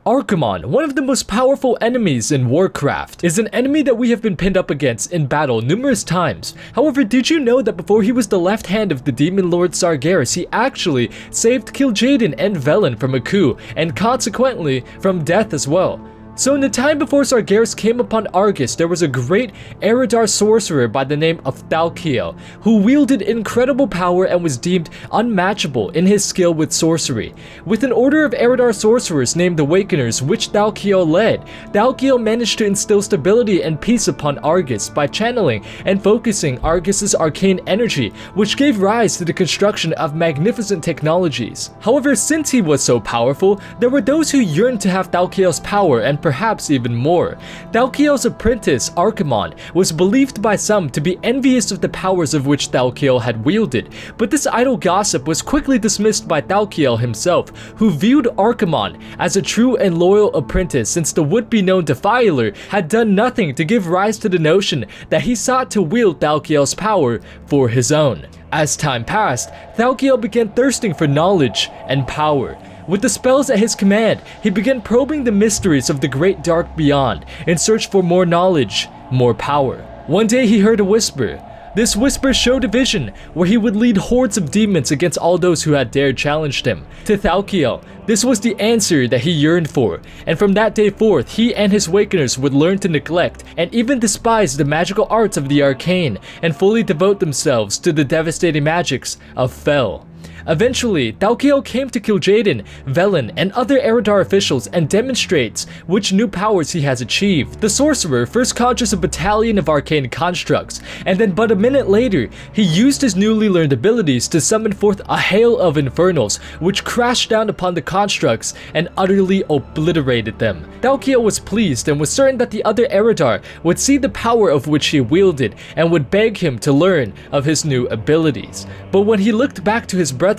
Archimonde, one of the most powerful enemies in Warcraft, is an enemy that we have been pinned up against in battle numerous times. However, did you know that before he was the left hand of the Demon Lord Sargeras, he actually saved Kil'jaeden and Velen from a coup, and consequently from death as well? So in the time before Sargeras came upon Argus, there was a great Eredar sorcerer by the name of Thal'kiel, who wielded incredible power and was deemed unmatchable in his skill with sorcery. With an order of Eredar sorcerers named Awakeners, which Thal'kiel led, Thal'kiel managed to instill stability and peace upon Argus by channeling and focusing Argus's arcane energy, which gave rise to the construction of magnificent technologies. However, since he was so powerful, there were those who yearned to have Thal'kiel's power and perhaps even more. Thal'kiel's apprentice, Archimonde, was believed by some to be envious of the powers of which Thal'kiel had wielded, but this idle gossip was quickly dismissed by Thal'kiel himself, who viewed Archimonde as a true and loyal apprentice, since the would-be-known Defiler had done nothing to give rise to the notion that he sought to wield Thal'kiel's power for his own. As time passed, Thal'kiel began thirsting for knowledge and power. With the spells at his command, he began probing the mysteries of the great dark beyond in search for more knowledge, more power. One day he heard a whisper. This whisper showed a vision where he would lead hordes of demons against all those who had dared challenge him. To Thal'kiel, this was the answer that he yearned for, and from that day forth, he and his Awakeners would learn to neglect and even despise the magical arts of the arcane and fully devote themselves to the devastating magics of Fel. Eventually, Thal'kiel came to Kil'jaeden, Velen, and other Eredar officials and demonstrates which new powers he has achieved. The sorcerer first conjures a battalion of arcane constructs, and then but a minute later, he used his newly learned abilities to summon forth a hail of infernals, which crashed down upon the constructs and utterly obliterated them. Thal'kiel was pleased and was certain that the other Eredar would see the power of which he wielded and would beg him to learn of his new abilities. But when he looked back to his brethren,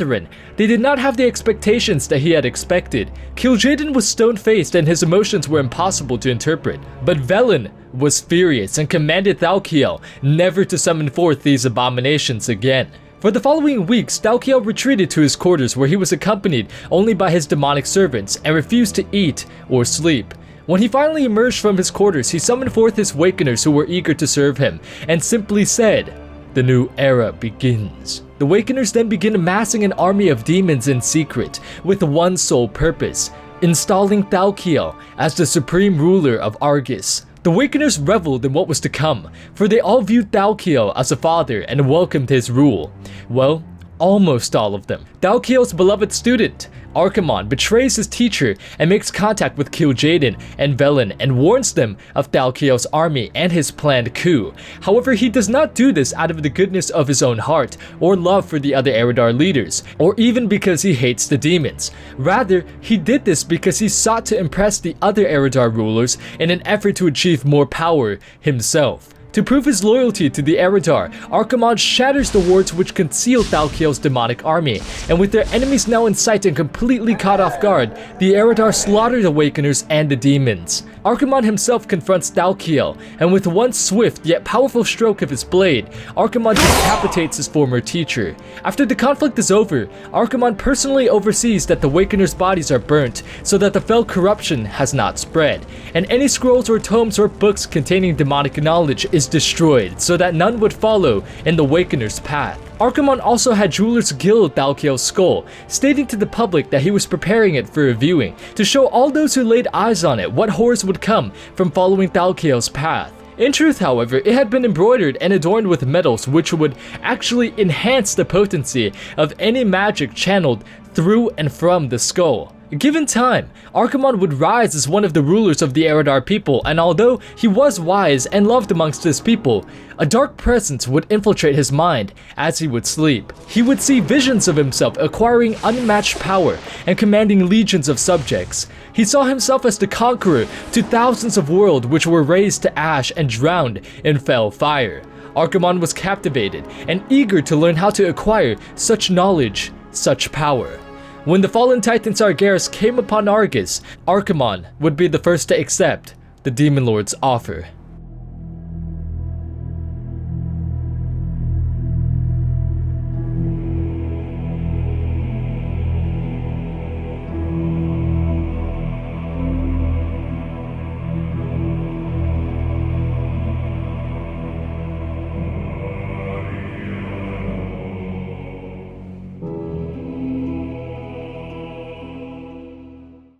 they did not have the expectations that he had expected. Kil'jaeden was stone-faced and his emotions were impossible to interpret. But Velen was furious and commanded Thal'kiel never to summon forth these abominations again. For the following weeks, Thal'kiel retreated to his quarters where he was accompanied only by his demonic servants and refused to eat or sleep. When he finally emerged from his quarters, he summoned forth his Awakeners who were eager to serve him and simply said, "The new era begins." The Awakeners then begin amassing an army of demons in secret, with one sole purpose: installing Thal'kiel as the supreme ruler of Argus. The Awakeners reveled in what was to come, for they all viewed Thal'kiel as a father and welcomed his rule. Well, almost all of them. Thal'kiel's beloved student, Archimonde, betrays his teacher and makes contact with Kil'jaeden and Velen and warns them of Thal'kiel's army and his planned coup. However, he does not do this out of the goodness of his own heart or love for the other Eredar leaders, or even because he hates the demons. Rather, he did this because he sought to impress the other Eredar rulers in an effort to achieve more power himself. To prove his loyalty to the Eredar, Archimonde shatters the wards which conceal Thal'kiel's demonic army, and with their enemies now in sight and completely caught off guard, the Eredar slaughter the Awakeners and the demons. Archimonde himself confronts Thal'kiel, and with one swift yet powerful stroke of his blade, Archimonde decapitates his former teacher. After the conflict is over, Archimonde personally oversees that the Awakeners' bodies are burnt so that the Fel corruption has not spread, and any scrolls or tomes or books containing demonic knowledge is destroyed so that none would follow in the Awakeners' path. Archimonde also had jewelers gild Thal'kiel's skull, stating to the public that he was preparing it for a viewing, to show all those who laid eyes on it what horrors would come from following Thal'kiel's path. In truth, however, it had been embroidered and adorned with metals which would actually enhance the potency of any magic channeled through and from the skull. Given time, Archimonde would rise as one of the rulers of the Eredar people, and although he was wise and loved amongst his people, a dark presence would infiltrate his mind as he would sleep. He would see visions of himself acquiring unmatched power and commanding legions of subjects. He saw himself as the conqueror to thousands of worlds which were razed to ash and drowned in fell fire. Archimonde was captivated and eager to learn how to acquire such knowledge, such power. When the fallen titan Sargeras came upon Argus, Archimonde would be the first to accept the Demon Lord's offer.